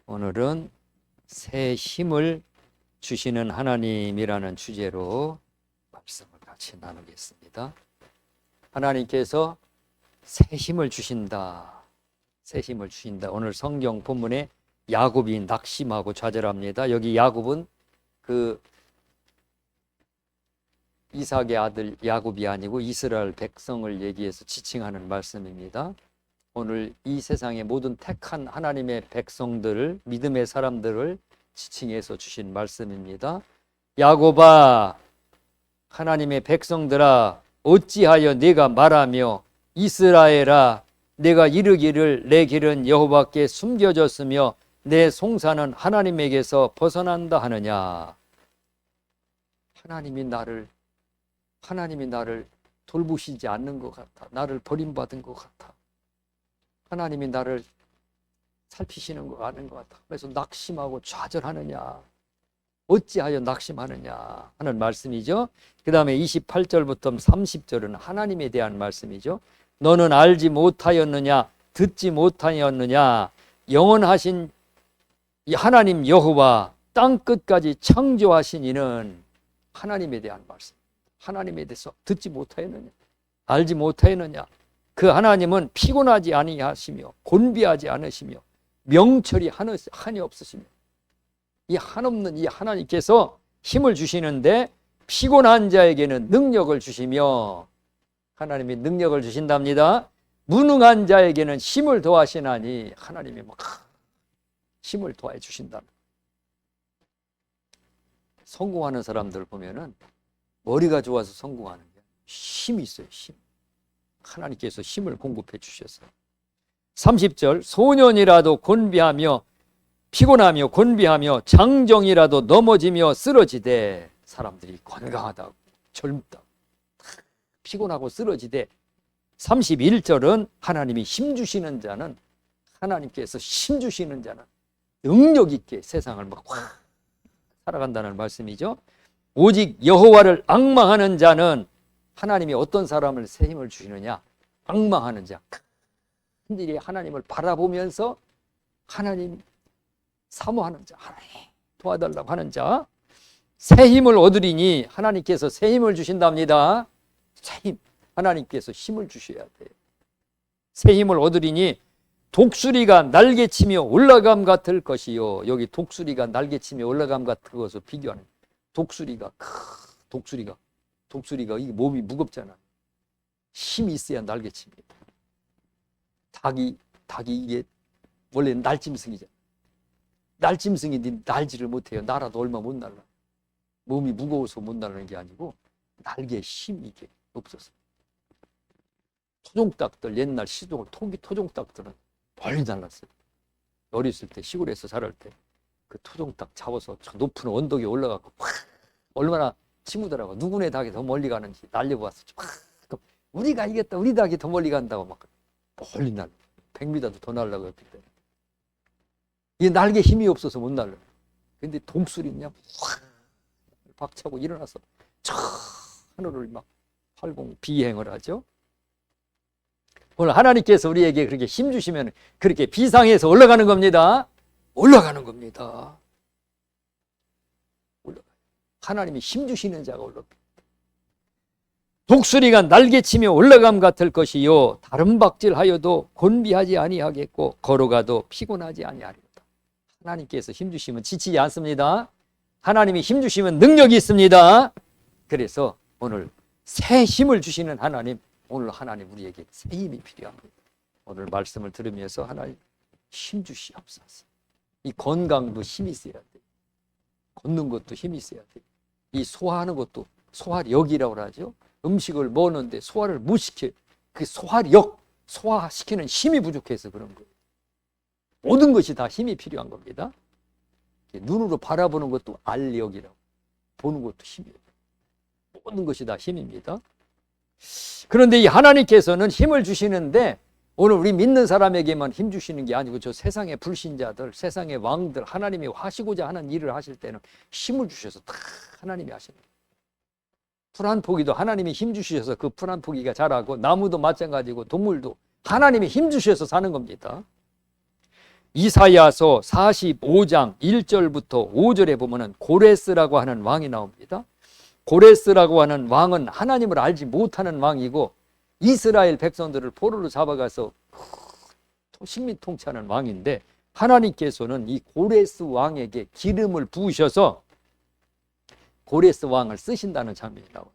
오늘은 새 힘을 주시는 하나님이라는 주제로 말씀을 같이 나누겠습니다. 하나님께서 새 힘을 주신다. 새 힘을 주신다. 오늘 성경 본문에 야곱이 낙심하고 좌절합니다. 여기 야곱은 그 이삭의 아들 야곱이 아니고 이스라엘 백성을 얘기해서 지칭하는 말씀입니다. 오늘 이 세상의 모든 택한 하나님의 백성들을, 믿음의 사람들을 지칭해서 주신 말씀입니다. 야곱아, 하나님의 백성들아, 어찌하여 네가 말하며 이스라엘아, 내가 이르기를 내 길은 여호와께 숨겨졌으며 내 송사는 하나님에게서 벗어난다 하느냐. 하나님이 나를 돌보시지 않는 것 같아. 나를 버림받은 것 같아. 하나님이 나를 살피시는 거 아는 것 같아. 그래서 낙심하고 좌절하느냐. 어찌하여 낙심하느냐 하는 말씀이죠. 그 다음에 28절부터 30절은 하나님에 대한 말씀이죠. 너는 알지 못하였느냐, 듣지 못하였느냐, 영원하신 이 하나님 여호와 땅 끝까지 창조하신 이는, 하나님에 대한 말씀. 하나님에 대해서 듣지 못하였느냐, 알지 못하였느냐. 그 하나님은 피곤하지 아니하시며 곤비하지 않으시며 명철이 한이 없으시며, 이 한없는 이 하나님께서 힘을 주시는데 피곤한 자에게는 능력을 주시며, 하나님이 능력을 주신답니다. 무능한 자에게는 힘을 더하시나니, 하나님이 막 힘을 더해 주신답니다. 성공하는 사람들 보면은 머리가 좋아서 성공하는 게 힘이 있어요. 힘. 하나님께서 힘을 공급해 주셨어요. 30절, 소년이라도 곤비하며 피곤하며 곤비하며 장정이라도 넘어지며 쓰러지되, 사람들이 건강하다고 젊다 피곤하고 쓰러지되. 31절은 하나님이 힘 주시는 자는, 하나님께서 힘 주시는 자는 능력 있게 세상을 막 확 살아간다는 말씀이죠. 오직 여호와를 앙망하는 자는, 하나님이 어떤 사람을 새 힘을 주시느냐, 앙망하는 자, 큰일이 하나님을 바라보면서 하나님 사모하는 자, 하나님 도와달라고 하는 자, 새 힘을 얻으리니, 하나님께서 새 힘을 주신답니다. 새 힘, 하나님께서 힘을 주셔야 돼요. 새 힘을 얻으리니 독수리가 날개치며 올라감 같을 것이요. 여기 독수리가 날개치며 올라감 같은 것을 비교하는, 독수리가 이게 몸이 무겁잖아. 힘이 있어야 날개칩니다. 닭이 이게 원래 날짐승이잖아. 날짐승이 날지를 못해요. 날아도 얼마 못 날라. 몸이 무거워서 못 날는 게 아니고 날개에 힘이 이게 없어서. 토종닭들, 옛날 토종닭들은 멀리 날랐어요. 어렸을 때 시골에서 자랄 때 그 토종닭 잡아서 저 높은 언덕에 올라가고 얼마나 친구들하고 누구네 닭이 더 멀리 가는지 날려보았어. 우리가 이겼다, 우리 닭이 더 멀리 간다고 막 멀리 날려. 100m도 더 날라고 했기 때문에. 이 날개 힘이 없어서 못 날려. 근데 독수리 그냥 확 박차고 일어나서 저 하늘을 막 비행을 하죠. 오늘 하나님께서 우리에게 그렇게 힘 주시면 그렇게 비상에서 올라가는 겁니다. 올라가는 겁니다. 하나님이 힘 주시는 자가 올라갑니다. 독수리가 날개치며 올라감 같을 것이요, 다른 박질하여도 곤비하지 아니하겠고 걸어가도 피곤하지 아니하리로다. 하나님께서 힘 주시면 지치지 않습니다. 하나님이 힘 주시면 능력이 있습니다. 그래서 오늘 새 힘을 주시는 하나님, 오늘 하나님 우리에게 새 힘이 필요합니다. 오늘 말씀을 들으면서 하나님 힘 주시옵소서. 이 건강도 힘이 있어야 돼요. 걷는 것도 힘이 있어야 돼요. 이 소화하는 것도 소화력이라고 하죠. 음식을 먹는데 소화를 못 시켜. 그 소화시키는 힘이 부족해서 그런 거예요. 모든 것이 다 힘이 필요한 겁니다. 눈으로 바라보는 것도 알력이라고, 보는 것도 힘이에요. 모든 것이 다 힘입니다. 그런데 이 하나님께서는 힘을 주시는데, 오늘 우리 믿는 사람에게만 힘 주시는 게 아니고 저 세상의 불신자들, 세상의 왕들, 하나님이 하시고자 하는 일을 하실 때는 힘을 주셔서 다 하나님이 하십니다. 풀 한 포기도 하나님이 힘 주셔서 그 풀 한 포기가 자라고, 나무도 마찬가지고 동물도 하나님이 힘 주셔서 사는 겁니다. 이사야서 45장 1절부터 5절에 보면은 고레스라고 하는 왕이 나옵니다. 고레스라고 하는 왕은 하나님을 알지 못하는 왕이고 이스라엘 백성들을 포로로 잡아가서 식민 통치하는 왕인데, 하나님께서는 이 고레스 왕에게 기름을 부으셔서 고레스 왕을 쓰신다는 장면이 나와요.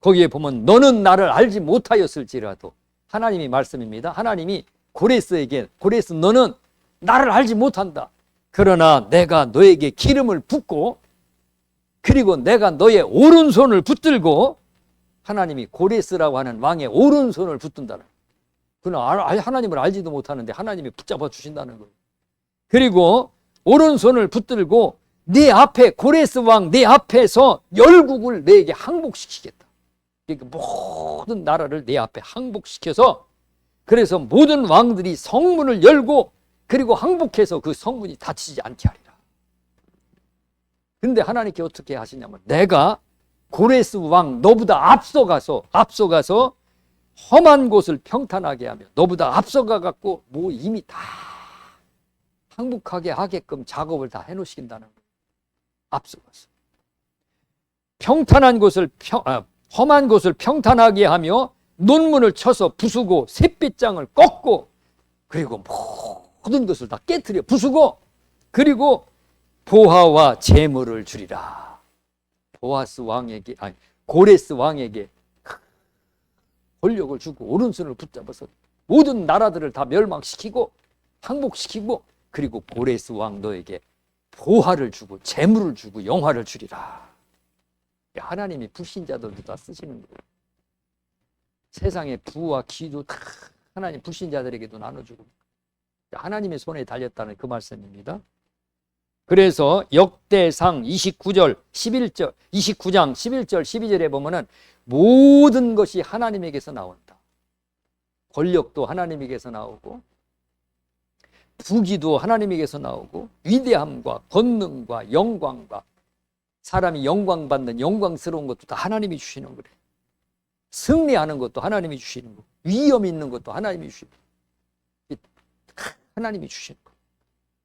거기에 보면 너는 나를 알지 못하였을지라도, 하나님이 말씀입니다. 하나님이 고레스에게, 고레스 너는 나를 알지 못한다. 그러나 내가 너에게 기름을 붓고, 그리고 내가 너의 오른손을 붙들고, 하나님이 고레스라고 하는 왕의 오른손을 붙든다는 거예요. 그는 하나님을 알지도 못하는데 하나님이 붙잡아 주신다는 거예요. 그리고 오른손을 붙들고 네 앞에, 고레스 왕 네 앞에서 열국을 내게 항복시키겠다. 그러니까 모든 나라를 내 앞에 항복시켜서, 그래서 모든 왕들이 성문을 열고 그리고 항복해서 그 성문이 닫히지 않게 하리라. 그런데 하나님께 어떻게 하시냐면, 내가 고레스 왕 너보다 앞서가서 험한 곳을 평탄하게 하며 너보다 앞서가 갖고 뭐 이미 다 항복하게 하게끔 작업을 다 해놓으신다는 거예요. 앞서가서 험한 곳을 평탄하게 하며 논문을 쳐서 부수고 샛빛장을 꺾고, 그리고 모든 것을 다 깨트려 부수고, 그리고 보화와 재물을 주리라. 고레스 왕에게 권력을 주고 오른손을 붙잡아서 모든 나라들을 다 멸망시키고 항복시키고, 그리고 고레스 왕 너에게 보화를 주고 재물을 주고 영화를 주리라. 하나님이 불신자들도 다 쓰시는 거예요. 세상의 부와 기도 다 하나님 불신자들에게도 나눠주고, 하나님의 손에 달렸다는 그 말씀입니다. 그래서 역대상 29장 11절 12절에 보면은 모든 것이 하나님에게서 나온다. 권력도 하나님에게서 나오고, 부귀도 하나님에게서 나오고, 위대함과 권능과 영광과, 사람이 영광받는 영광스러운 것도 다 하나님이 주시는 거래요. 승리하는 것도 하나님이 주시는 거, 위엄 있는 것도 하나님이 주시는 거, 하나님이 주시는 거.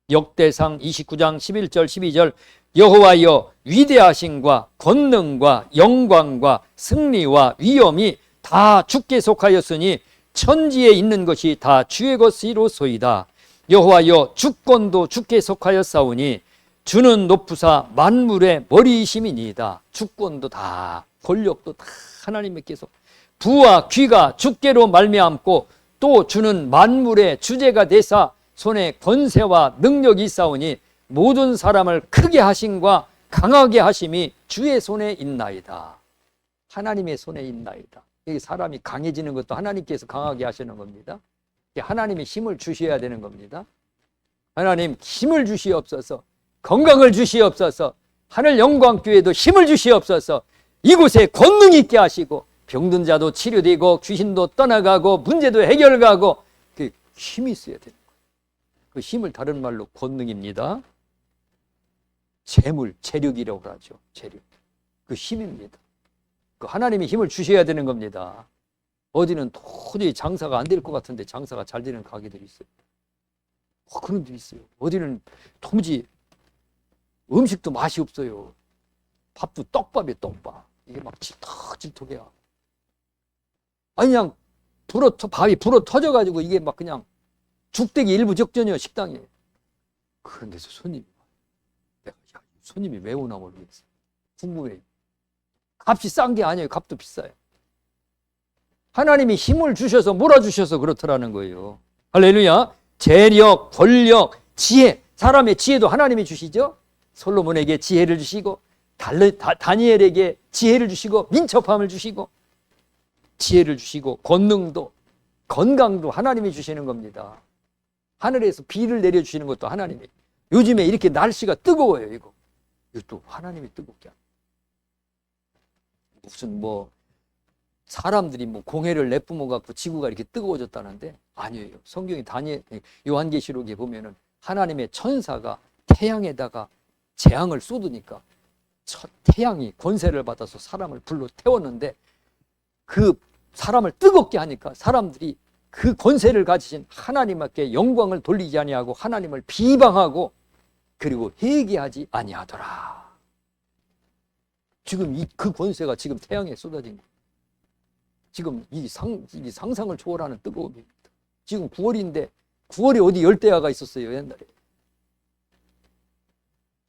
역대상 29장 11절 12절 여호와여 위대하심과 권능과 영광과 승리와 위엄이 다 주께 속하였으니 천지에 있는 것이 다 주의 것이로소이다. 여호와여 주권도 주께 속하였사오니 주는 높으사 만물의 머리이심이니이다. 주권도 다, 권력도 다 하나님께서, 부와 귀가 주께로 말미암고 또 주는 만물의 주제가 되사 손에 권세와 능력이 있사오니 모든 사람을 크게 하심과 강하게 하심이 주의 손에 있나이다. 하나님의 손에 있나이다. 여기 사람이 강해지는 것도 하나님께서 강하게 하시는 겁니다. 하나님이 힘을 주셔야 되는 겁니다. 하나님 힘을 주시옵소서, 건강을 주시옵소서, 하늘 영광교회도 힘을 주시옵소서, 이곳에 권능 있게 하시고 병든 자도 치료되고 귀신도 떠나가고 문제도 해결가고, 그 힘이 있어야 되는 거예요. 그 힘을 다른 말로 권능입니다. 재물, 재력이라고 하죠. 재력. 그 힘입니다. 그 하나님이 힘을 주셔야 되는 겁니다. 어디는 도저히 장사가 안 될 것 같은데 장사가 잘 되는 가게들이 있어요. 그런 데 있어요. 어디는 도무지 음식도 맛이 없어요. 밥도 떡밥이에요, 떡밥. 이게 막 질퍽질퍽해요. 아니 그냥 밥이 불어 터져가지고 이게 막 그냥 죽되기 일부 적전이요, 식당에. 그런데서 손님이 내가, 야, 손님이 왜 오나 모르겠어. 궁금해. 값이 싼 게 아니에요. 값도 비싸요. 하나님이 힘을 주셔서 몰아주셔서 그렇더라는 거예요. 할렐루야. 재력, 권력, 지혜, 사람의 지혜도 하나님이 주시죠. 솔로몬에게 지혜를 주시고, 다니엘에게 지혜를 주시고, 민첩함을 주시고, 지혜를 주시고, 권능도, 건강도 하나님이 주시는 겁니다. 하늘에서 비를 내려주시는 것도 하나님이. 요즘에 이렇게 날씨가 뜨거워요. 이것도 하나님이 뜨겁게 합니다. 무슨 사람들이 공해를 내뿜어 갖고 지구가 이렇게 뜨거워졌다는데 아니에요. 성경이 요한계시록에 보면은 하나님의 천사가 태양에다가 재앙을 쏟으니까 태양이 권세를 받아서 사람을 불로 태웠는데, 그 사람을 뜨겁게 하니까 사람들이 그 권세를 가지신 하나님께 영광을 돌리지 아니하고 하나님을 비방하고 그리고 회개하지 아니하더라. 지금 그 권세가 지금 태양에 쏟아진 거예요. 지금 이 상상을 초월하는 뜨거움입니다. 지금 9월인데 9월에 어디 열대야가 있었어요, 옛날에.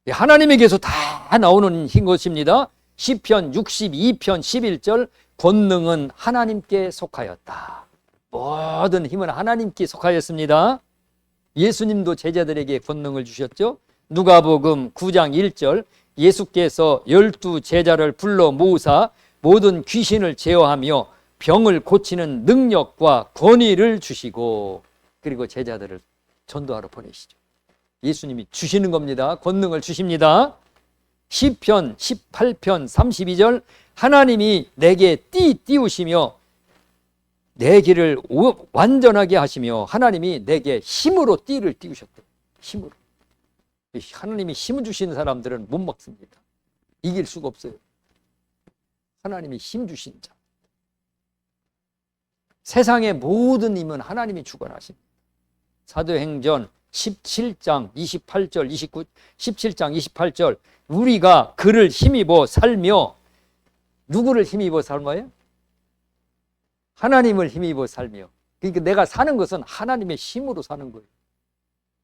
하나님에게서 다 나오는 것입니다. 시편 62편 11절 권능은 하나님께 속하였다. 모든 힘은 하나님께 속하였습니다. 예수님도 제자들에게 권능을 주셨죠. 누가복음 9장 1절 예수께서 12 제자를 불러 모으사 모든 귀신을 제어하며 병을 고치는 능력과 권위를 주시고 그리고 제자들을 전도하러 보내시죠. 예수님이 주시는 겁니다. 권능을 주십니다. 시편 18편 32절 하나님이 내게 띄우시며 내 길을 완전하게 하시며 하나님이 내게 힘으로 띠를 띄우셨다. 힘으로. 하나님이 힘을 주시는 사람들은 못 막습니다. 이길 수가 없어요. 하나님이 힘 주신 자. 세상의 모든 힘은 하나님이 주관하십니다. 사도행전 17장 28절 29 17장 28절 우리가 그를 힘입어 살며 누구를 힘입어 살며요? 하나님을 힘입어 살며. 그러니까 내가 사는 것은 하나님의 힘으로 사는 거예요.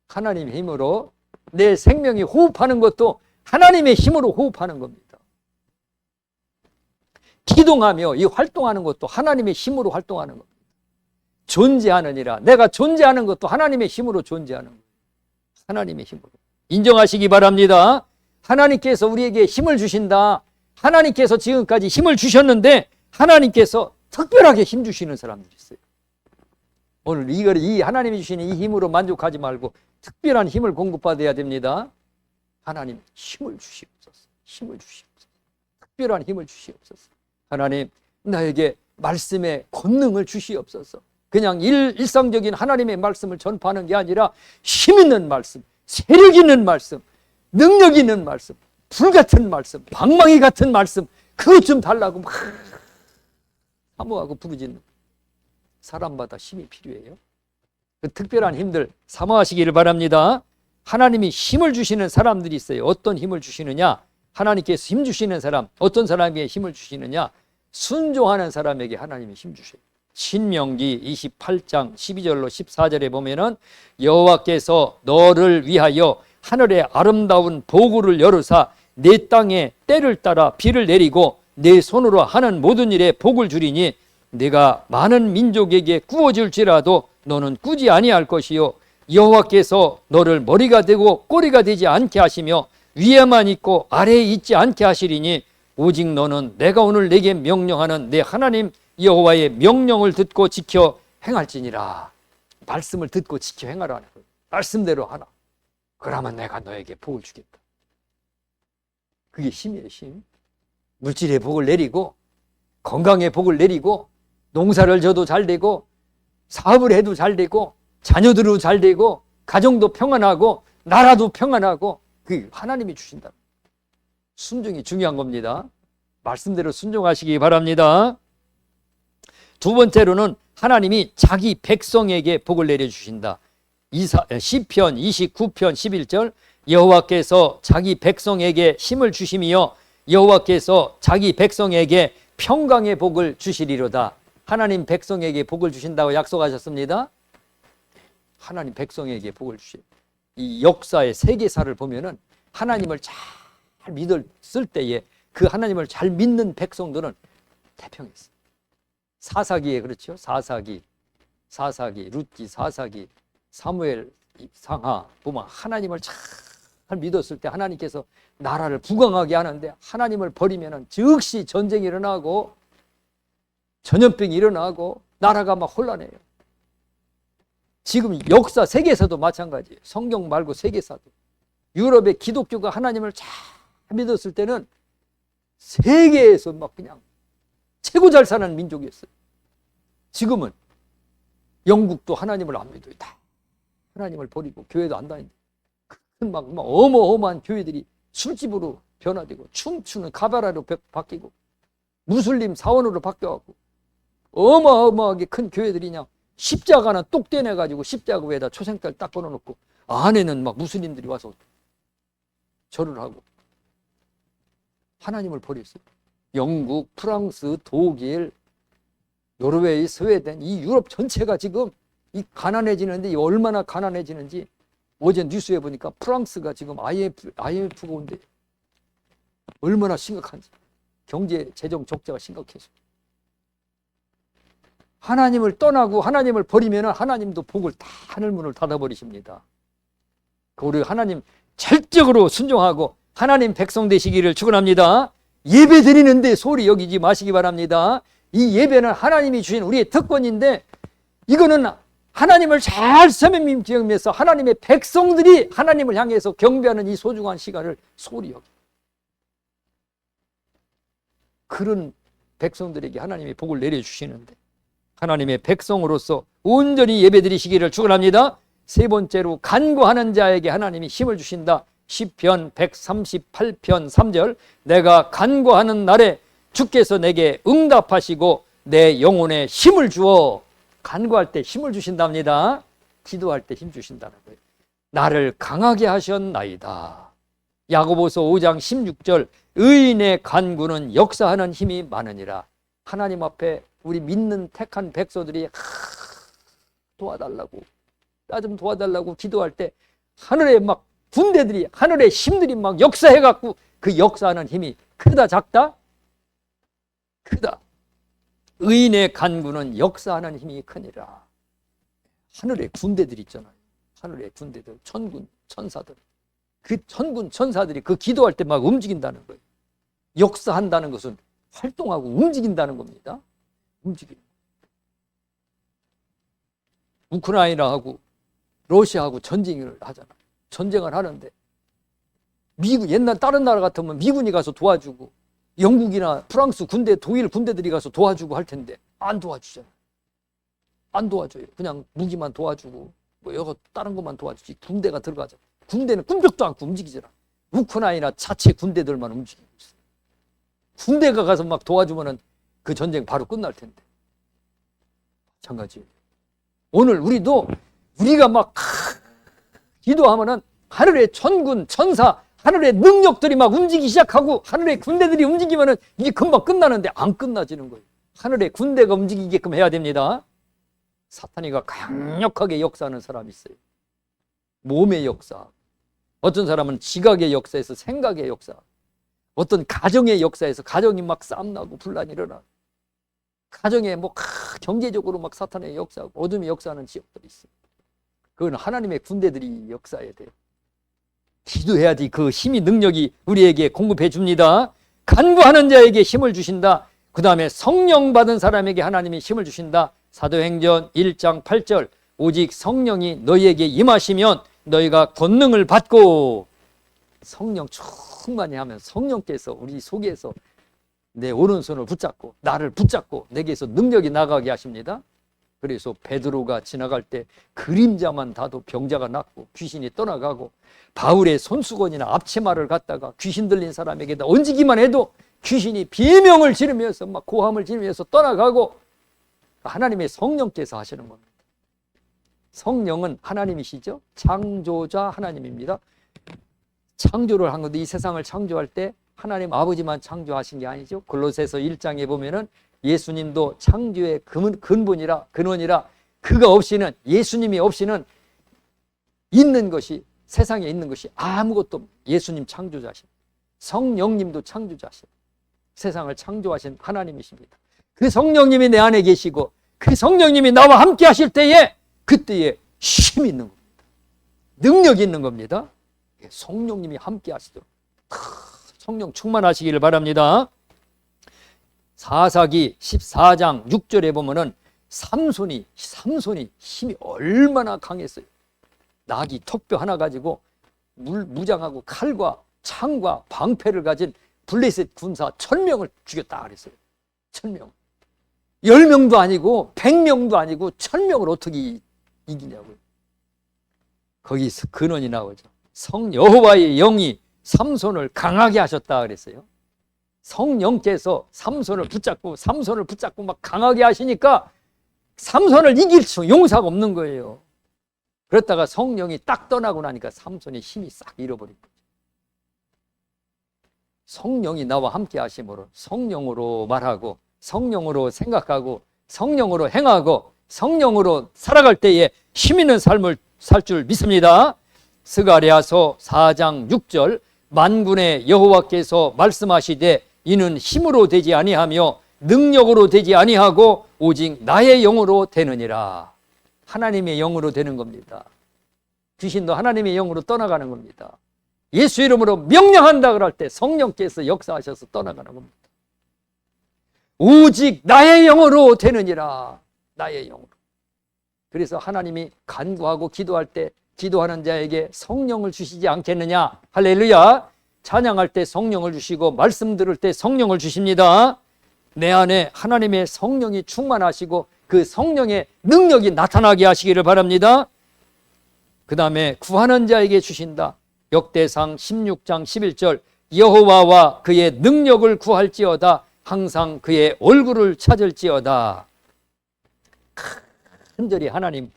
하나님의 힘으로 내 생명이 호흡하는 것도 하나님의 힘으로 호흡하는 겁니다. 기동하며 이 활동하는 것도 하나님의 힘으로 활동하는 겁니다. 존재하느니라. 내가 존재하는 것도 하나님의 힘으로 존재하는 거예요. 하나님의 힘으로. 인정하시기 바랍니다. 하나님께서 우리에게 힘을 주신다. 하나님께서 지금까지 힘을 주셨는데 하나님께서 특별하게 힘 주시는 사람들이 있어요. 오늘 이 하나님이 주시는 이 힘으로 만족하지 말고 특별한 힘을 공급받아야 됩니다. 하나님 힘을 주시옵소서. 힘을 주시옵소서. 특별한 힘을 주시옵소서. 하나님 나에게 말씀의 권능을 주시옵소서. 그냥 일상적인 하나님의 말씀을 전파하는 게 아니라 힘 있는 말씀, 세력 있는 말씀, 능력 있는 말씀, 불같은 말씀, 방망이 같은 말씀 그것 좀 달라고 막 사모하고 부르짖는 사람마다 힘이 필요해요. 그 특별한 힘들 사모하시기를 바랍니다. 하나님이 힘을 주시는 사람들이 있어요. 어떤 힘을 주시느냐? 하나님께서 힘 주시는 사람, 어떤 사람에게 힘을 주시느냐? 순종하는 사람에게 하나님이 힘 주셔요. 신명기 28장 12절로 14절에 보면은 여호와께서 너를 위하여 하늘의 아름다운 보구를 열으사 내 땅에 때를 따라 비를 내리고 내 손으로 하는 모든 일에 복을 주리니 내가 많은 민족에게 구워줄지라도 너는 꾸지 아니할 것이요 여호와께서 너를 머리가 되고 꼬리가 되지 않게 하시며 위에만 있고 아래에 있지 않게 하시리니 오직 너는 내가 오늘 내게 명령하는 내 하나님 여호와의 명령을 듣고 지켜 행할지니라. 말씀을 듣고 지켜 행하라는 거예요. 말씀대로 하라. 그러면 내가 너에게 복을 주겠다. 그게 힘이에요. 힘. 물질의 복을 내리고 건강의 복을 내리고 농사를 져도 잘 되고 사업을 해도 잘 되고 자녀들도 잘 되고 가정도 평안하고 나라도 평안하고 그 하나님이 주신다. 순종이 중요한 겁니다. 말씀대로 순종하시기 바랍니다. 두 번째로는 하나님이 자기 백성에게 복을 내려주신다. 시편 29편 11절 여호와께서 자기 백성에게 힘을 주시며 여호와께서 자기 백성에게 평강의 복을 주시리로다. 하나님 백성에게 복을 주신다고 약속하셨습니다. 하나님 백성에게 복을 주시. 이 역사의 세계사를 보면은 하나님을 잘 믿었을 때에 그 하나님을 잘 믿는 백성들은 태평했어요. 사사기에 그렇죠. 사사기, 룻기, 사사기, 사무엘, 상하 보면 하나님을 잘 믿었을 때 하나님께서 나라를 부강하게 하는데 하나님을 버리면은 즉시 전쟁이 일어나고 전염병이 일어나고 나라가 막 혼란해요. 지금 역사 세계에서도 마찬가지예요. 성경 말고 세계사도. 유럽의 기독교가 하나님을 잘 믿었을 때는 세계에서 막 그냥 최고 잘 사는 민족이었어요. 지금은 영국도 하나님을 안 믿어요. 다 하나님을 버리고 교회도 안 다닌다. 막 어마어마한 교회들이 술집으로 변화되고 춤추는 가바라로 바뀌고 무슬림 사원으로 바뀌어갖고 어마어마하게 큰 교회들이 그냥 십자가는 똑 떼내가지고 십자가 위에다 초생딸 딱 걸어놓고 안에는 막 무슬림들이 와서 절을 하고 하나님을 버렸어요. 영국, 프랑스, 독일, 노르웨이, 스웨덴 이 유럽 전체가 지금 이 가난해지는데 얼마나 가난해지는지 어제 뉴스에 보니까 프랑스가 지금 IMF가 온대. 얼마나 심각한지. 경제 재정 적자가 심각해서. 하나님을 떠나고 하나님을 버리면 하나님도 복을 다 하늘문을 닫아버리십니다. 우리 하나님 절적으로 순종하고 하나님 백성 되시기를 축원합니다. 예배 드리는데 소리 여기지 마시기 바랍니다. 이 예배는 하나님이 주신 우리의 특권인데 이거는 하나님을 잘 섬기면서 하나님의 백성들이 하나님을 향해서 경배하는 이 소중한 시간을 소리 여기. 그런 백성들에게 하나님이 복을 내려주시는데 하나님의 백성으로서 온전히 예배드리시기를 축원합니다. 세 번째로 간구하는 자에게 하나님이 힘을 주신다. 시편 138편 3절 내가 간구하는 날에 주께서 내게 응답하시고 내 영혼에 힘을 주어. 간구할 때 힘을 주신답니다. 기도할 때 힘 주신다는 거예요. 나를 강하게 하셨나이다. 야고보서 5장 16절 의인의 간구는 역사하는 힘이 많으니라. 하나님 앞에 우리 믿는 택한 백성들이 도와달라고 나 좀 도와달라고 기도할 때 하늘에 막 군대들이 하늘의 힘들이 막 역사해갖고 그 역사하는 힘이 크다 작다? 크다. 의인의 간구는 역사하는 힘이 크니라. 하늘의 군대들 있잖아요. 하늘의 군대들, 천군, 천사들. 그 천군, 천사들이 그 기도할 때 막 움직인다는 거예요. 역사한다는 것은 활동하고 움직인다는 겁니다. 움직임. 우크라이나하고 러시아하고 전쟁을 하잖아. 전쟁을 하는데 미국 옛날 다른 나라 같으면 미군이 가서 도와주고 영국이나 프랑스 군대, 독일 군대들이 가서 도와주고 할 텐데 안 도와주잖아. 안 도와줘요. 그냥 무기만 도와주고 뭐 여러 다른 것만 도와주지 군대가 들어가죠. 군대는 꿈쩍도 않고 움직이잖아. 우크라이나 자체 군대들만 움직이고 있어. 군대가 가서 막 도와주면은 그 전쟁 바로 끝날 텐데. 마찬가지예요. 오늘 우리가 막 기도하면은 하늘의 천군, 천사, 하늘의 능력들이 막 움직이기 시작하고 하늘의 군대들이 움직이면은 이게 금방 끝나는데 안 끝나지는 거예요. 하늘의 군대가 움직이게끔 해야 됩니다. 사탄이가 강력하게 역사하는 사람이 있어요. 몸의 역사. 어떤 사람은 지각의 역사에서 생각의 역사. 어떤 가정의 역사에서 가정이 막 싸움나고 분란이 일어나. 가정에 뭐 경제적으로 막 사탄의 역사하고 어둠의 역사하는 지역들이 있어요. 그건 하나님의 군대들이 역사해야 돼요. 기도해야지 그 힘이 능력이 우리에게 공급해 줍니다. 간구하는 자에게 힘을 주신다. 그 다음에 성령 받은 사람에게 하나님이 힘을 주신다. 사도행전 1장 8절 오직 성령이 너희에게 임하시면 너희가 권능을 받고. 성령 충만히 하면 성령께서 우리 속에서 내 오른손을 붙잡고 나를 붙잡고 내게서 능력이 나가게 하십니다. 그래서 베드로가 지나갈 때 그림자만 봐도 병자가 낫고 귀신이 떠나가고, 바울의 손수건이나 앞치마를 갖다가 귀신 들린 사람에게다 얹기만 해도 귀신이 비명을 지르면서 막 고함을 지르면서 떠나가고. 하나님의 성령께서 하시는 겁니다. 성령은 하나님이시죠. 창조자 하나님입니다. 창조를 한 건데 이 세상을 창조할 때 하나님 아버지만 창조하신 게 아니죠. 골로새서 1장에 보면은 예수님도 창조의 근본이라 근원이라 그가 없이는, 예수님이 없이는 있는 것이, 세상에 있는 것이 아무것도. 예수님 창조자십니다. 성령님도 창조자십니다. 세상을 창조하신 하나님이십니다. 그 성령님이 내 안에 계시고 그 성령님이 나와 함께 하실 때에 그때에 힘이 있는 겁니다. 능력이 있는 겁니다. 성령님이 함께 하시도록 성령 충만하시기를 바랍니다. 사사기 14장 6절에 보면은 삼손이 힘이 얼마나 강했어요. 나귀 턱뼈 하나 가지고 무장하고 칼과 창과 방패를 가진 블레셋 군사 1000명을 죽였다 그랬어요. 1000명. 10명도 아니고 100명도 아니고 1000명을 어떻게 이기냐고요. 거기서 근원이 나오죠. 성 여호와의 영이 삼손을 강하게 하셨다 그랬어요. 성령께서 삼손을 붙잡고 막 강하게 하시니까 삼손을 이길 용사가 없는 거예요. 그랬다가 성령이 딱 떠나고 나니까 삼손의 힘이 싹 잃어버린 거죠. 성령이 나와 함께 하심으로 성령으로 말하고 성령으로 생각하고 성령으로 행하고 성령으로 살아갈 때에 힘 있는 삶을 살 줄 믿습니다. 스가랴서 4장 6절 만군의 여호와께서 말씀하시되 이는 힘으로 되지 아니하며 능력으로 되지 아니하고 오직 나의 영으로 되느니라. 하나님의 영으로 되는 겁니다. 귀신도 하나님의 영으로 떠나가는 겁니다. 예수 이름으로 명령한다 그럴 때 성령께서 역사하셔서 떠나가는 겁니다. 오직 나의 영으로 되느니라. 나의 영으로. 그래서 하나님이 간구하고 기도할 때 기도하는 자에게 성령을 주시지 않겠느냐. 할렐루야. 찬양할 때 성령을 주시고 말씀 들을 때 성령을 주십니다. 내 안에 하나님의 성령이 충만하시고 그 성령의 능력이 나타나게 하시기를 바랍니다. 그 다음에 구하는 자에게 주신다. 역대상 16장 11절 여호와와 그의 능력을 구할지어다. 항상 그의 얼굴을 찾을지어다. 간절히 하나님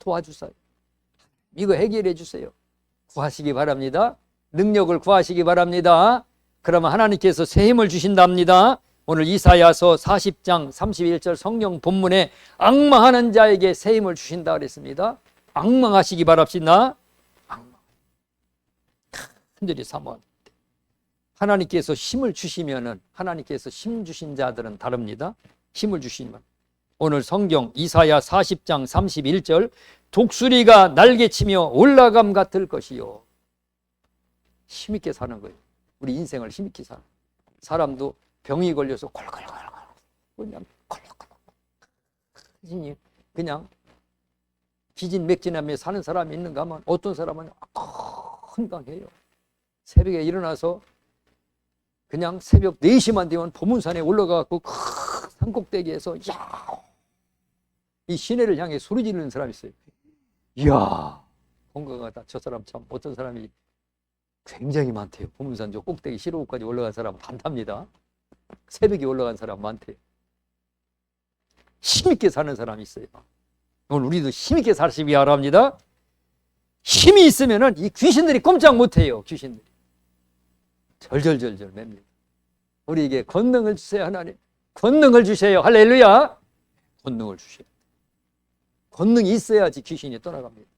도와주세요. 이거 해결해 주세요. 구하시기 바랍니다. 능력을 구하시기 바랍니다. 그러면 하나님께서 새 힘을 주신답니다. 오늘 이사야서 40장 31절 성령 본문에 앙망하는 자에게 새 힘을 주신다 그랬습니다. 앙망하시기 바랍시다. 간절히 사모합니다. 하나님께서 힘을 주시면은 하나님께서 힘 주신 자들은 다릅니다. 힘을 주시면 오늘 성경 이사야 40장 31절 독수리가 날개치며 올라감 같을 것이요. 힘있게 사는 거예요. 우리 인생을 힘있게 사는 거예요. 사람도 병이 걸려서 콜콜콜콜 그냥 콜콜콜 그냥 기진맥진하며 사는 사람이 있는가 하면 어떤 사람은 건강해요. 새벽에 일어나서 그냥 새벽 4시만 되면 보문산에 올라가고 큰 산꼭대기에서 이 시내를 향해 소리 지르는 사람이 있어요. 이야 건강하다. 저 사람 참 어떤 사람이 굉장히 많대요. 보문산 저 꼭대기 시로까지 올라간 사람 많답니다. 새벽에 올라간 사람 많대요. 힘있게 사는 사람이 있어요. 오늘 우리도 힘있게 살시기 바랍니다. 힘이 있으면은 이 귀신들이 꼼짝 못해요. 귀신들이 절절절절 맵니다. 우리에게 권능을 주세요. 하나님 권능을 주세요. 할렐루야. 권능을 주세요. 권능이 있어야지 귀신이 떠나갑니다.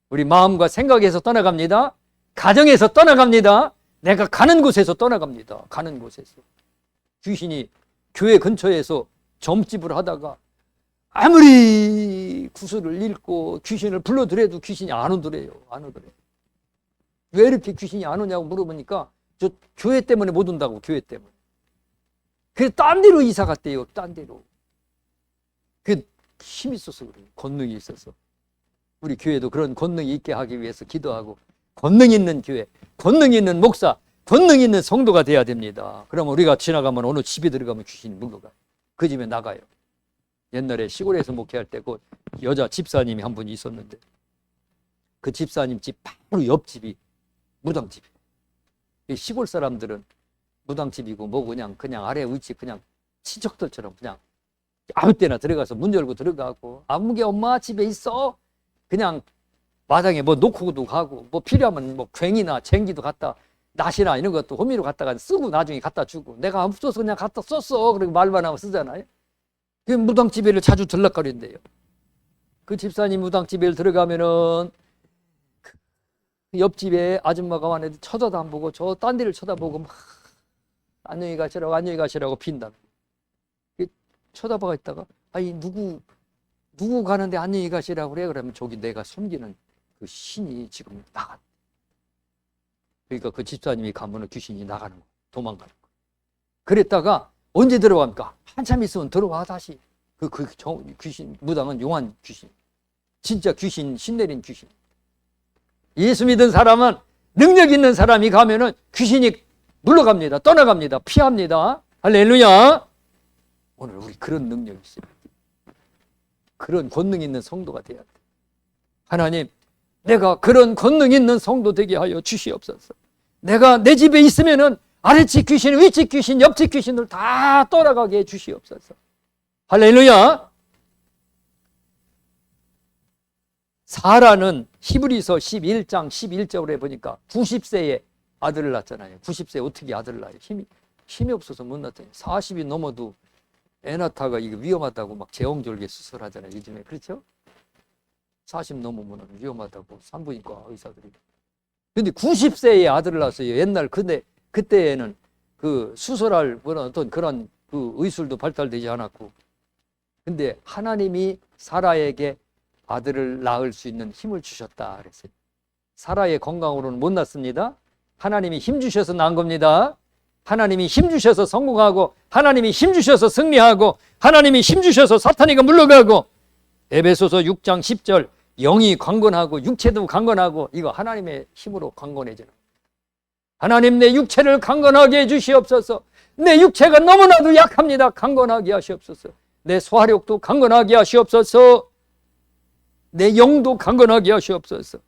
우리 마음과 생각에서 떠나갑니다. 가정에서 떠나갑니다. 내가 가는 곳에서 떠나갑니다. 가는 곳에서. 귀신이 교회 근처에서 점집을 하다가 아무리 구슬을 읽고 귀신을 불러들여도 귀신이 안 오더래요. 안 오더래요. 왜 이렇게 귀신이 안 오냐고 물어보니까 저 교회 때문에 못 온다고. 교회 때문에. 그래서 딴 데로 이사 갔대요. 딴 데로. 그 힘이 있어서 그래요. 권능이 있어서. 우리 교회도 그런 권능이 있게 하기 위해서 기도하고 권능 있는 교회, 권능 있는 목사, 권능 있는 성도가 돼야 됩니다. 그러면 우리가 지나가면 어느 집에 들어가면 귀신이 물러가요. 그 집에 나가요. 옛날에 시골에서 목회할 때 그 여자 집사님이 한 분이 있었는데 그 집사님 집 바로 옆집이 무당집이에요. 시골 사람들은 무당집이고 뭐 그냥 아래 위치 그냥 친척들처럼 그냥 아무 때나 들어가서 문 열고 들어가고 아무개 엄마 집에 있어 그냥 마당에 뭐 놓고도 가고 뭐 필요하면 뭐 괭이나 쟁기도 갖다 낫이나 이런 것도 호미로 갖다가 쓰고 나중에 갖다 주고 내가 없어서 그냥 갖다 썼어 그리고 말만 하면 쓰잖아요. 그 무당집에를 자주 들락거린대요. 그 집사님 무당집에 들어가면은 옆집에 아줌마가 와는데 쳐다도 안 보고 저 딴 데를 쳐다보고 막 안녕히 가시라고 빈다. 쳐다보고 있다가 아니 누구 가는데 안녕히 가시라고 그래. 그러면 저기 내가 섬기는 그 신이 지금 나가. 그러니까 그 집사님이 가면은 귀신이 나가는 거, 도망가는 거. 그랬다가 언제 들어갑니까? 한참 있으면 들어와 다시. 그 귀신 무당은 용한 귀신, 진짜 귀신, 신내린 귀신. 예수 믿은 사람은 능력 있는 사람이 가면은 귀신이 물러갑니다. 떠나갑니다. 피합니다. 할렐루야. 오늘 우리 그런 능력이 있어요. 그런 권능 있는 성도가 돼야 돼. 하나님, 내가 그런 권능 있는 성도 되게 하여 주시옵소서. 내가 내 집에 있으면은 아래집 귀신, 윗집 귀신, 옆집 귀신들 다 떠나가게 해 주시옵소서. 할렐루야. 사라는 히브리서 11장 11절에 보니까 90세에 아들을 낳잖아요. 90세에 어떻게 아들을 낳아요? 힘이 없어서 못 낳잖아요. 40이 넘어도 애 낳다가 이거 위험하다고 막 제왕절개 수술하잖아요. 요즘에. 그렇죠? 40 넘으면 위험하다고 산부인과 의사들이. 근데 90세에 아들을 낳았어요. 옛날 그때에는 그 수술할 어떤 그런 그 의술도 발달되지 않았고. 근데 하나님이 사라에게 아들을 낳을 수 있는 힘을 주셨다 그랬어요. 사라의 건강으로는 못 낳습니다. 하나님이 힘 주셔서 낳은 겁니다. 하나님이 힘 주셔서 성공하고, 하나님이 힘 주셔서 승리하고, 하나님이 힘 주셔서 사탄이가 물러가고. 에베소서 6장 10절 영이 강건하고 육체도 강건하고, 이거 하나님의 힘으로 강건해지는. 하나님 내 육체를 강건하게 해주시옵소서. 내 육체가 너무나도 약합니다. 강건하게 하시옵소서. 내 소화력도 강건하게 하시옵소서. 내 영도 강건하게 하시옵소서.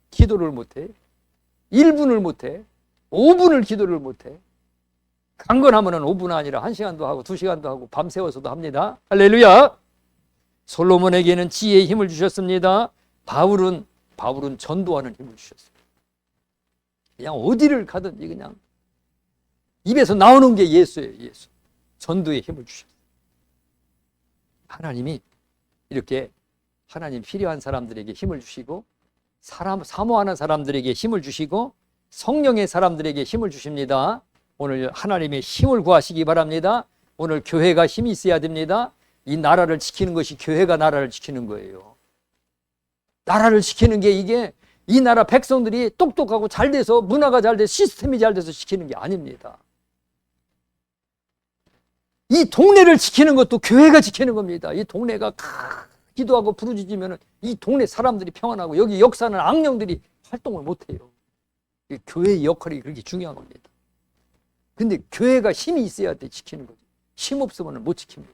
기도를 못해. 1분을 못해. 5분을 기도를 못해. 강건하면 5분 아니라 1시간도 하고 2시간도 하고 밤새워서도 합니다. 할렐루야. 솔로몬에게는 지혜의 힘을 주셨습니다. 바울은 전도하는 힘을 주셨어요. 그냥 어디를 가든지 그냥 입에서 나오는 게 예수예요. 예수. 전도의 힘을 주셨어요. 하나님이 이렇게 하나님 필요한 사람들에게 힘을 주시고, 사모하는 사람들에게 힘을 주시고, 성령의 사람들에게 힘을 주십니다. 오늘 하나님의 힘을 구하시기 바랍니다. 오늘 교회가 힘이 있어야 됩니다. 이 나라를 지키는 것이 교회가 나라를 지키는 거예요. 나라를 지키는 게 이게 이 나라 백성들이 똑똑하고 잘 돼서, 문화가 잘 돼서, 시스템이 잘 돼서 지키는 게 아닙니다. 이 동네를 지키는 것도 교회가 지키는 겁니다. 이 동네가 기도하고 부르짖으면 이 동네 사람들이 평안하고, 여기 역사는 악령들이 활동을 못해요. 교회의 역할이 그렇게 중요한 겁니다. 근데 교회가 힘이 있어야 돼 지키는 거죠. 힘 없으면 못 지킵니다.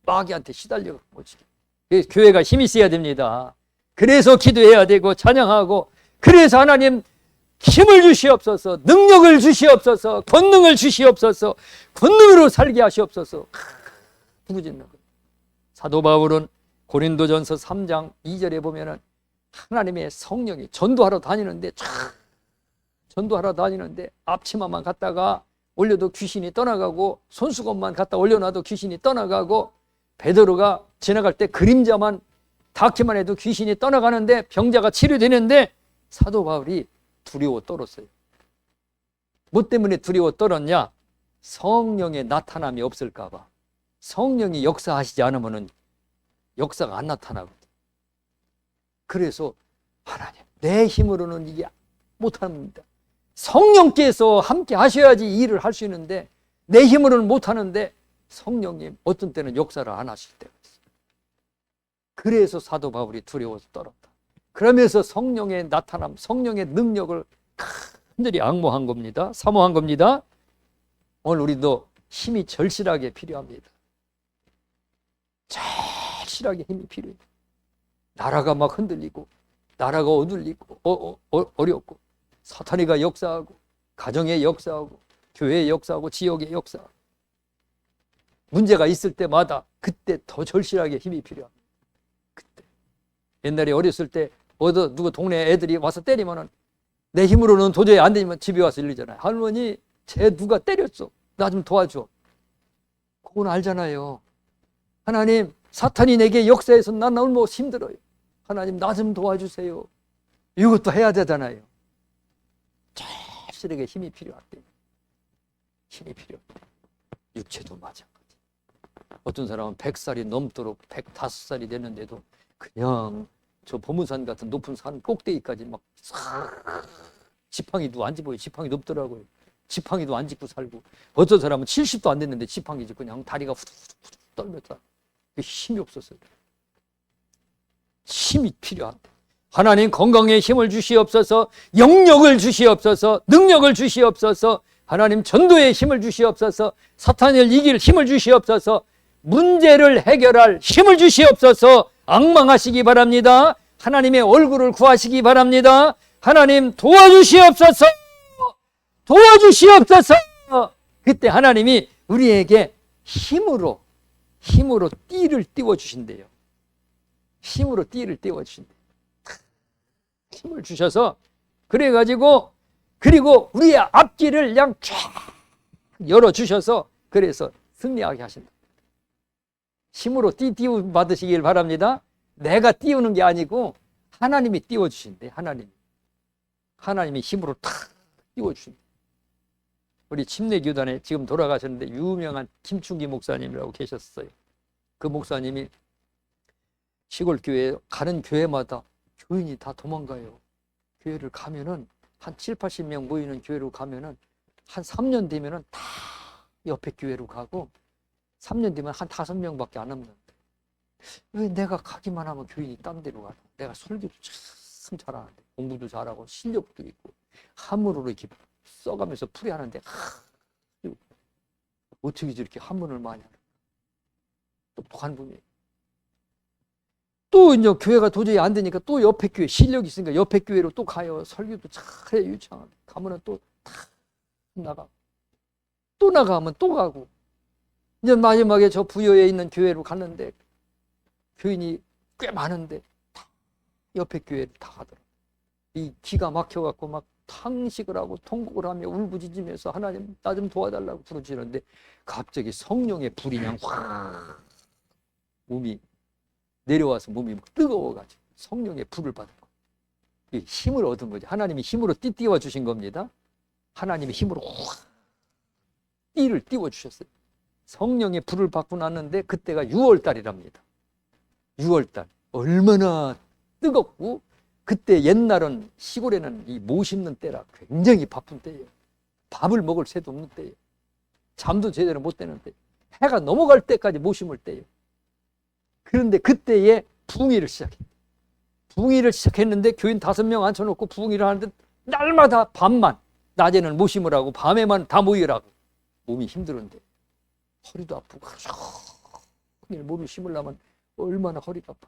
마귀한테 시달려 못 지킵니다. 교회가 힘이 있어야 됩니다. 그래서 기도해야 되고 찬양하고, 그래서 하나님 힘을 주시옵소서, 능력을 주시옵소서, 권능을 주시옵소서, 권능으로 살게 하시옵소서. 부르짖는 거예요. 사도 바울은 고린도전서 3장 2절에 보면은 하나님의 성령이 전도하러 다니는데 앞치마만 갖다가 올려도 귀신이 떠나가고, 손수건만 갖다 올려놔도 귀신이 떠나가고, 베드로가 지나갈 때 그림자만 닿기만 해도 귀신이 떠나가는데, 병자가 치료되는데 사도 바울이 두려워 떨었어요. 뭐 때문에 두려워 떨었냐? 성령의 나타남이 없을까 봐. 성령이 역사하시지 않으면 역사가 안 나타나거든. 그래서 하나님, 내 힘으로는 이게 못합니다. 성령께서 함께 하셔야지 이 일을 할 수 있는데, 내 힘으로는 못하는데 성령님 어떤 때는 역사를 안 하실 때가 있어요. 그래서 사도 바울이 두려워서 떨었다. 그러면서 성령의 나타남, 성령의 능력을 간절히 앙모한 겁니다. 사모한 겁니다. 오늘 우리도 힘이 절실하게 필요합니다. 절실하게 힘이 필요해요. 나라가 막 흔들리고, 나라가 어눌리고 어렵고, 사탄이가 역사하고, 가정의 역사하고, 교회의 역사하고, 지역의 역사하고, 문제가 있을 때마다 그때 더 절실하게 힘이 필요합니다. 그때 옛날에 어렸을 때 누구 동네 애들이 와서 때리면은 내 힘으로는 도저히 안 되지만 집에 와서 이러잖아요. 할머니, 쟤 누가 때렸어, 나 좀 도와줘. 그건 알잖아요. 하나님, 사탄이 내게 역사해서 난 너무 힘들어요. 하나님, 나 좀 도와주세요. 이것도 해야 되잖아요. 절실하게 힘이 필요하대. 힘이 필요합니다. 육체도 마찬가지. 어떤 사람은 100살이 넘도록 105살이 됐는데도 그냥 저 보문산 같은 높은 산 꼭대기까지 막 지팡이도 안 집어요. 지팡이 높더라고요. 지팡이도 안 짚고 살고, 어떤 사람은 70도 안 됐는데 지팡이 짚고 그냥 다리가 후두둑 떨면서 힘이 없었어요. 힘이 필요합니다. 하나님, 건강에 힘을 주시옵소서, 영력을 주시옵소서, 능력을 주시옵소서, 하나님 전도에 힘을 주시옵소서, 사탄을 이길 힘을 주시옵소서, 문제를 해결할 힘을 주시옵소서. 앙망하시기 바랍니다. 하나님의 얼굴을 구하시기 바랍니다. 하나님 도와주시옵소서, 도와주시옵소서. 그때 하나님이 우리에게 힘으로 띠를 띄워주신대요. 힘으로 띠를 띄워주신대요. 힘을 주셔서 그래가지고 그리고 우리의 앞길을 그냥 쫙 열어주셔서 그래서 승리하게 하신다. 힘으로 띄움 받으시길 바랍니다. 내가 띄우는 게 아니고 하나님이 띄워주신대. 하나님이 힘으로 탁 띄워주신대. 우리 침례교단에 지금 돌아가셨는데 유명한 김충기 목사님이라고 계셨어요. 그 목사님이 시골 교회 가는 교회마다 교인이 다 도망가요. 교회를 가면은 한 7, 80명 모이는 교회로 가면은 한 3년 되면은 다 옆에 교회로 가고 3년 되면 한 5명밖에 안 남는데 왜 내가 가기만 하면 교인이 딴 데로 가나? 내가 설교도 참 잘하는데 공부도 잘하고 실력도 있고 한문으로 이렇게 써가면서 풀이하는데 어떻게 저렇게 한문을 많이 하나? 똑똑한 분이에요. 또 이제 교회가 도저히 안 되니까 또 옆에 교회 실력이 있으니까 옆에 교회로 또 가요. 설교도 잘해 유창하게 가면은 또 다 나가면 또 가고 이제 마지막에 저 부여에 있는 교회로 갔는데 교인이 꽤 많은데 다 옆에 교회를 다 가더라고요. 이 기가 막혀갖고 막 탕식을 하고 통곡을 하며 울부짖으면서 하나님 나 좀 도와달라고 부르짖는데 갑자기 성령의 불이 그냥 확 몸이 내려와서 몸이 뜨거워가지고 성령의 불을 받은 거예요. 힘을 얻은 거죠. 하나님이 힘으로 띄워 주신 겁니다. 하나님이 힘으로 확 띠를 띄워 주셨어요. 성령의 불을 받고 났는데 그때가 6월달이랍니다. 6월달 얼마나 뜨겁고 그때 옛날은 시골에는 이 모 심는 때라 굉장히 바쁜 때예요. 밥을 먹을 새도 없는 때예요. 잠도 제대로 못 되는 때, 해가 넘어갈 때까지 모 심을 때예요. 그런데 그때에 부흥회를 시작했어요. 부흥회를 시작했는데 교인 5명 앉혀놓고 부흥회를 하는데 날마다 밤만 낮에는 못 심으라고 밤에만 다 모이라고. 몸이 힘들었는데 허리도 아프고 그냥 몸을 심으려면 얼마나 허리가 아파.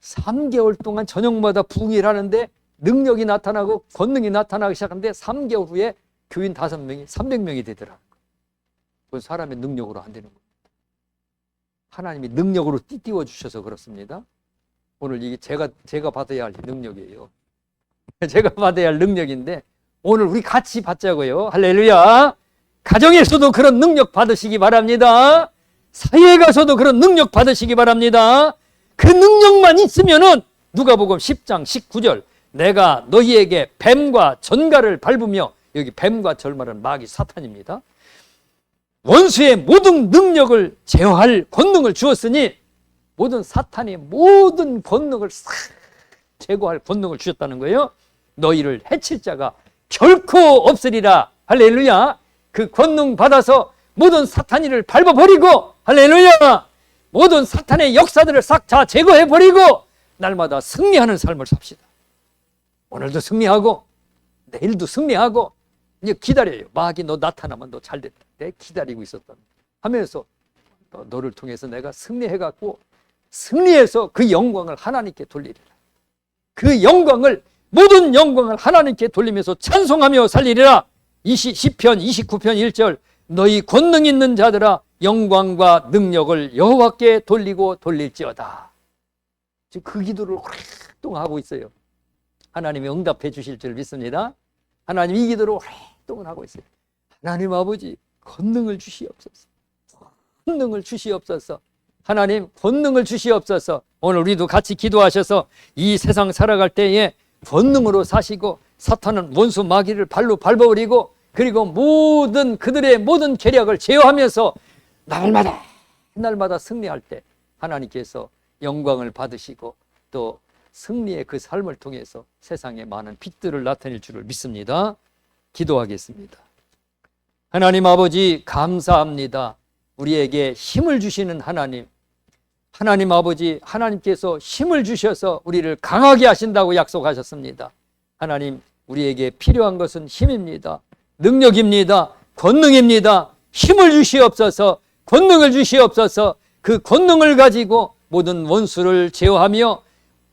3개월 동안 저녁마다 부흥회를 하는데 능력이 나타나고 권능이 나타나기 시작하는데 3개월 후에 교인 5명이 300명이 되더라고요. 그건 사람의 능력으로 안 되는 거예요. 하나님이 능력으로 띄워 주셔서 그렇습니다. 오늘 이게 제가 받아야 할 능력이에요. 제가 받아야 할 능력인데 오늘 우리 같이 받자고요. 할렐루야. 가정에서도 그런 능력 받으시기 바랍니다. 사회에 가서도 그런 능력 받으시기 바랍니다. 그 능력만 있으면은 누가복음 10장 19절 내가 너희에게 뱀과 전갈을 밟으며, 여기 뱀과 절말은 마귀 사탄입니다. 원수의 모든 능력을 제어할 권능을 주었으니 모든 사탄의 모든 권능을 싹 제거할 권능을 주셨다는 거예요. 너희를 해칠 자가 결코 없으리라. 할렐루야. 그 권능 받아서 모든 사탄이를 밟아버리고, 할렐루야, 모든 사탄의 역사들을 싹 다 제거해버리고 날마다 승리하는 삶을 삽시다. 오늘도 승리하고 내일도 승리하고 이제 기다려요. 마귀 너 나타나면 너 잘됐다. 내가 기다리고 있었다 하면서 너를 통해서 내가 승리해갖고 승리해서 그 영광을 하나님께 돌리리라. 그 영광을, 모든 영광을 하나님께 돌리면서 찬송하며 살리리라. 시편 29편 1절 너희 권능 있는 자들아 영광과 능력을 여호와께 돌리고 돌릴지어다. 지금 그 기도를 오랫동안 하고 있어요. 하나님이 응답해 주실 줄 믿습니다. 하나님 이 기도를 오랫동안 하고 있어요. 하나님 아버지 권능을 주시옵소서. 권능을 주시옵소서. 하나님 권능을 주시옵소서. 오늘 우리도 같이 기도하셔서 이 세상 살아갈 때에 권능으로 사시고 사탄은 원수 마귀를 발로 밟아버리고 그리고 모든 그들의 모든 계략을 제어하면서 날마다 승리할 때 하나님께서 영광을 받으시고 또 승리의 그 삶을 통해서 세상에 많은 빛들을 나타낼 줄을 믿습니다. 기도하겠습니다. 하나님 아버지 감사합니다. 우리에게 힘을 주시는 하나님, 하나님 아버지, 하나님께서 힘을 주셔서 우리를 강하게 하신다고 약속하셨습니다. 하나님, 우리에게 필요한 것은 힘입니다. 능력입니다. 권능입니다. 힘을 주시옵소서. 권능을 주시옵소서. 그 권능을 가지고 모든 원수를 제어하며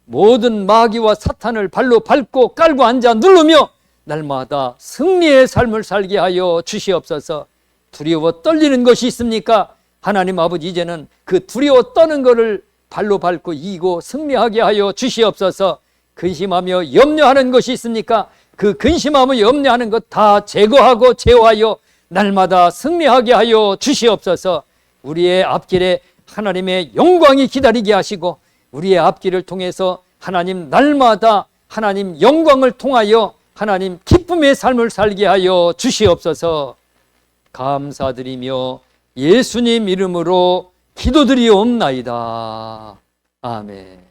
모든 마귀와 사탄을 발로 밟고 깔고 앉아 누르며 날마다 승리의 삶을 살게 하여 주시옵소서. 두려워 떨리는 것이 있습니까? 하나님 아버지, 이제는 그 두려워 떠는 것을 발로 밟고 이기고 승리하게 하여 주시옵소서. 근심하며 염려하는 것이 있으니까 그 근심하며 염려하는 것 다 제거하고 제어하여 날마다 승리하게 하여 주시옵소서. 우리의 앞길에 하나님의 영광이 기다리게 하시고 우리의 앞길을 통해서 하나님 날마다 하나님 영광을 통하여 하나님 기쁨의 삶을 살게 하여 주시옵소서. 감사드리며 예수님 이름으로 기도드리옵나이다. 아멘.